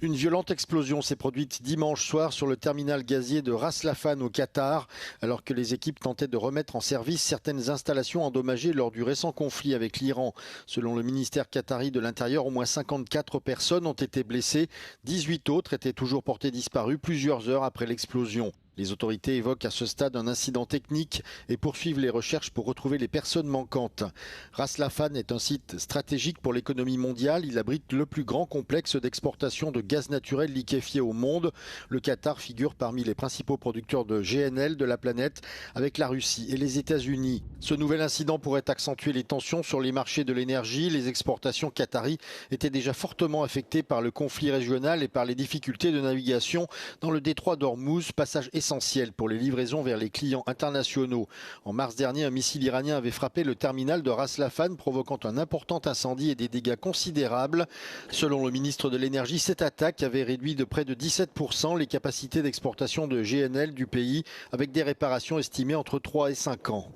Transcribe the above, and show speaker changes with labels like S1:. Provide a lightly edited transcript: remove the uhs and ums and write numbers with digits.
S1: Une violente explosion s'est produite dimanche soir sur le terminal gazier de Ras Laffan au Qatar, alors que les équipes tentaient de remettre en service certaines installations endommagées lors du récent conflit avec l'Iran. Selon le ministère qatari de l'Intérieur, au moins 54 personnes ont été blessées, 18 autres étaient toujours portées disparues plusieurs heures après l'explosion. Les autorités évoquent à ce stade un incident technique et poursuivent les recherches pour retrouver les personnes manquantes. Ras Laffan est un site stratégique pour l'économie mondiale. Il abrite le plus grand complexe d'exportation de gaz naturel liquéfié au monde. Le Qatar figure parmi les principaux producteurs de GNL de la planète, avec la Russie et les États-Unis. Ce nouvel incident pourrait accentuer les tensions sur les marchés de l'énergie. Les exportations qataries étaient déjà fortement affectées par le conflit régional et par les difficultés de navigation dans le détroit d'Ormuz, passage essentiel pour les livraisons vers les clients internationaux. En mars dernier, un missile iranien avait frappé le terminal de Ras Laffan, provoquant un important incendie et des dégâts considérables. Selon le ministre de l'Énergie, cette attaque avait réduit de près de 17% les capacités d'exportation de GNL du pays, avec des réparations estimées entre 3 et 5 ans.